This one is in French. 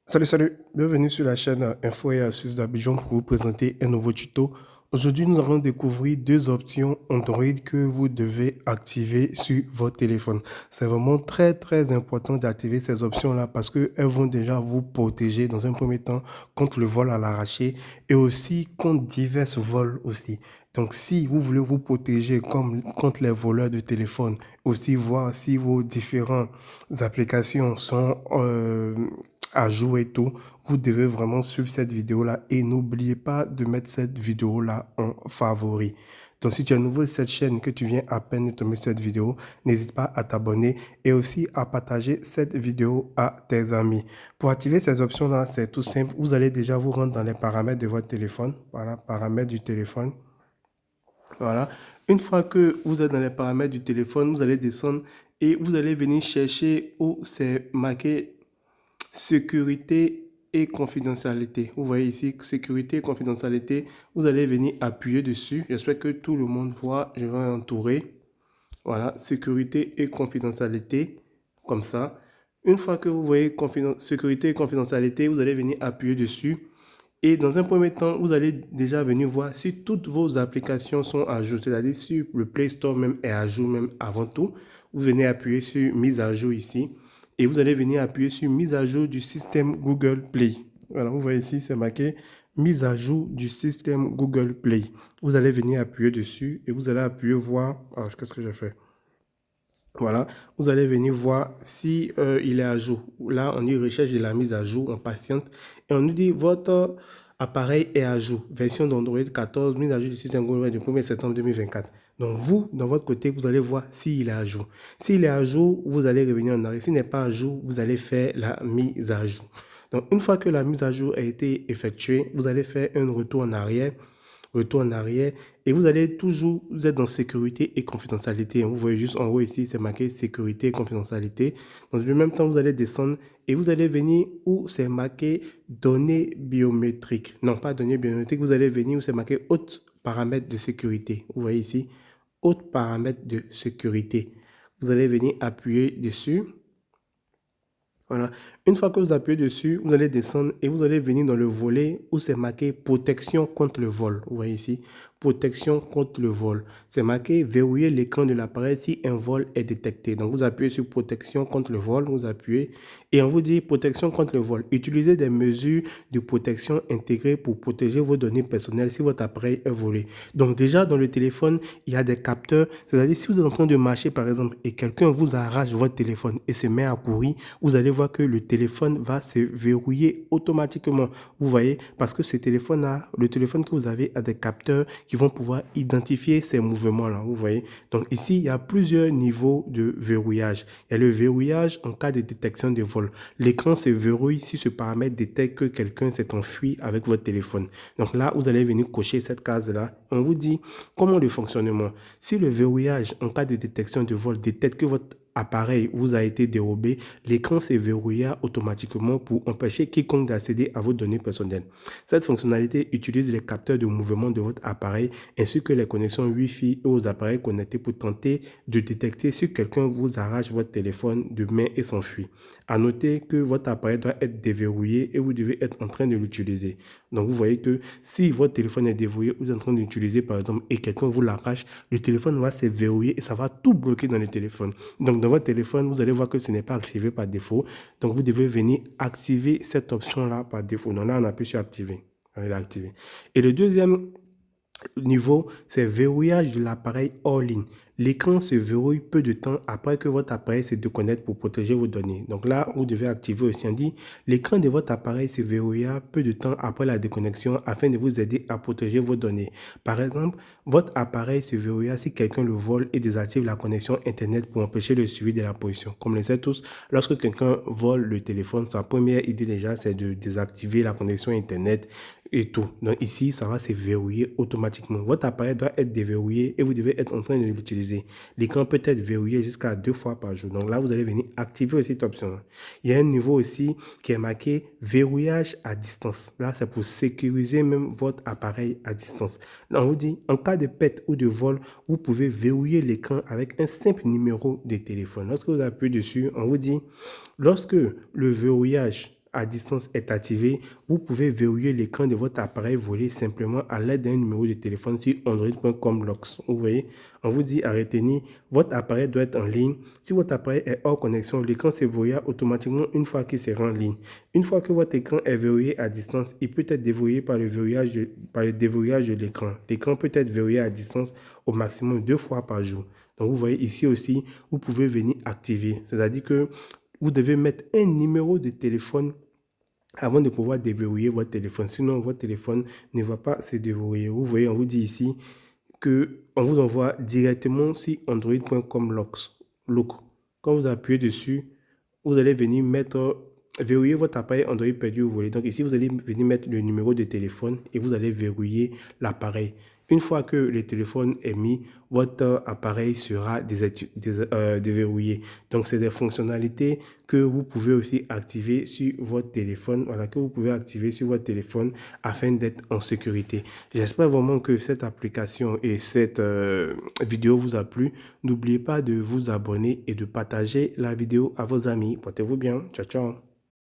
Salut, bienvenue sur la chaîne Info et Astuces d'Abidjan pour vous présenter un nouveau tuto. Aujourd'hui, nous allons découvrir deux options Android que vous devez activer sur votre téléphone. C'est vraiment très important d'activer ces options-là parce qu'elles vont déjà vous protéger dans un premier temps contre le vol à l'arraché et aussi contre divers vols aussi. Donc, si vous voulez vous protéger comme contre les voleurs de téléphone, aussi voir si vos différentes applications sont à jour et tout, vous devez vraiment suivre cette vidéo-là et n'oubliez pas de mettre cette vidéo-là en favori. Donc, si tu es nouveau sur cette chaîne, que tu viens à peine de tomber sur cette vidéo, n'hésite pas à t'abonner et aussi à partager cette vidéo à tes amis. Pour activer ces options-là, c'est tout simple. Vous allez déjà vous rendre dans les paramètres de votre téléphone. Voilà, paramètres du téléphone. Voilà. Une fois que vous êtes dans les paramètres du téléphone, vous allez descendre et vous allez venir chercher où c'est marqué sécurité et confidentialité. Vous voyez ici, sécurité et confidentialité. Vous allez venir appuyer dessus. J'espère que tout le monde voit. Je vais entourer. Voilà, sécurité et confidentialité. Comme ça. Une fois que vous voyez sécurité et confidentialité, vous allez venir appuyer dessus. Et dans un premier temps, vous allez déjà venir voir si toutes vos applications sont à jour. C'est-à-dire si le Play Store même est à jour même avant tout. Vous venez appuyer sur mise à jour ici. Et vous allez venir appuyer sur mise à jour du système Google Play. Voilà, vous voyez ici, c'est marqué mise à jour du système Google Play. Vous allez venir appuyer dessus et vous allez appuyer voir. Alors, qu'est-ce que j'ai fait? Voilà, vous allez venir voir si il est à jour. Là, on dit recherche de la mise à jour, on patiente et on nous dit votre appareil est à jour. Version d'Android 14, mise à jour du système Google du 1er septembre 2024. Donc vous, dans votre côté, vous allez voir s'il est à jour. S'il est à jour, vous allez revenir en arrière. S'il n'est pas à jour, vous allez faire la mise à jour. Donc une fois que la mise à jour a été effectuée, vous allez faire un retour en arrière et vous allez toujours, vous êtes dans sécurité et confidentialité. Vous voyez juste en haut ici, c'est marqué sécurité et confidentialité. Dans le même temps, vous allez descendre et vous allez venir où c'est marqué données biométriques. Non, pas données biométriques, vous allez venir où c'est marqué autres paramètres de sécurité. Vous voyez ici, autres paramètres de sécurité. Vous allez venir appuyer dessus. Voilà. Une fois que vous appuyez dessus, vous allez descendre et vous allez venir dans le volet où c'est marqué protection contre le vol. Vous voyez ici, protection contre le vol. C'est marqué verrouiller l'écran de l'appareil si un vol est détecté. Donc vous appuyez sur protection contre le vol, vous appuyez et on vous dit protection contre le vol. Utilisez des mesures de protection intégrées pour protéger vos données personnelles si votre appareil est volé. Donc déjà dans le téléphone, il y a des capteurs. C'est-à-dire si vous êtes en train de marcher par exemple et quelqu'un vous arrache votre téléphone et se met à courir, vous allez voir que le téléphone va se verrouiller automatiquement. Vous voyez, parce que ce téléphone-là, le téléphone que vous avez a des capteurs qui vont pouvoir identifier ces mouvements-là. Vous voyez. Donc ici, il y a plusieurs niveaux de verrouillage. Il y a le verrouillage en cas de détection de vol. L'écran se verrouille si ce paramètre détecte que quelqu'un s'est enfui avec votre téléphone. Donc là, vous allez venir cocher cette case-là. On vous dit comment le fonctionnement. Si le verrouillage en cas de détection de vol détecte que votre appareil vous a été dérobé, l'écran se verrouilla automatiquement pour empêcher quiconque d'accéder à vos données personnelles. Cette fonctionnalité utilise les capteurs de mouvement de votre appareil ainsi que les connexions Wi-Fi aux appareils connectés pour tenter de détecter si quelqu'un vous arrache votre téléphone de main et s'enfuit. À noter que votre appareil doit être déverrouillé et vous devez être en train de l'utiliser. Donc vous voyez que si votre téléphone est déverrouillé, vous êtes en train de l'utiliser par exemple et quelqu'un vous l'arrache, le téléphone va se verrouiller et ça va tout bloquer dans le téléphone. Donc dans votre téléphone, vous allez voir que ce n'est pas activé par défaut. Donc vous devez venir activer cette option-là par défaut. Donc là, on appuie sur activer. On l'a activé. Et le deuxième niveau, c'est verrouillage de l'appareil hors ligne. L'écran se verrouille peu de temps après que votre appareil se déconnecte pour protéger vos données. Donc là, vous devez activer aussi. On dit, l'écran de votre appareil se verrouilla peu de temps après la déconnexion afin de vous aider à protéger vos données. Par exemple, votre appareil se verrouilla si quelqu'un le vole et désactive la connexion Internet pour empêcher le suivi de la position. Comme on le sait tous, lorsque quelqu'un vole le téléphone, sa première idée déjà, c'est de désactiver la connexion Internet et tout. Donc ici, ça va se verrouiller automatiquement. Votre appareil doit être déverrouillé et vous devez être en train de l'utiliser. L'écran peut être verrouillé jusqu'à 2 fois par jour. Donc là, vous allez venir activer aussi cette option. Il y a un niveau aussi qui est marqué verrouillage à distance. Là, c'est pour sécuriser même votre appareil à distance. Là, on vous dit, en cas de perte ou de vol, vous pouvez verrouiller l'écran avec un simple numéro de téléphone. Lorsque vous appuyez dessus, on vous dit, lorsque le verrouillage à distance est activé, vous pouvez verrouiller l'écran de votre appareil volé simplement à l'aide d'un numéro de téléphone sur android.com locks. Vous voyez, on vous dit à retenir, votre appareil doit être en ligne. Si votre appareil est hors connexion, l'écran se verrouille automatiquement une fois qu'il sera en ligne. Une fois que votre écran est verrouillé à distance, il peut être déverrouillé par le déverrouillage de l'écran. L'écran peut être verrouillé à distance au maximum 2 fois par jour. Donc, vous voyez ici aussi, vous pouvez venir activer. C'est-à-dire que vous devez mettre un numéro de téléphone avant de pouvoir déverrouiller votre téléphone. Sinon, votre téléphone ne va pas se déverrouiller. Vous voyez, on vous dit ici qu'on vous envoie directement sur android.com lock. Quand vous appuyez dessus, vous allez venir verrouiller votre appareil Android perdu où vous voulez. Donc ici, vous allez venir mettre le numéro de téléphone et vous allez verrouiller l'appareil. Une fois que le téléphone est mis, votre appareil sera déverrouillé. Donc, c'est des fonctionnalités que vous pouvez aussi activer sur votre téléphone. Voilà, que vous pouvez activer sur votre téléphone afin d'être en sécurité. J'espère vraiment que cette application et cette vidéo vous a plu. N'oubliez pas de vous abonner et de partager la vidéo à vos amis. Portez-vous bien. Ciao, ciao.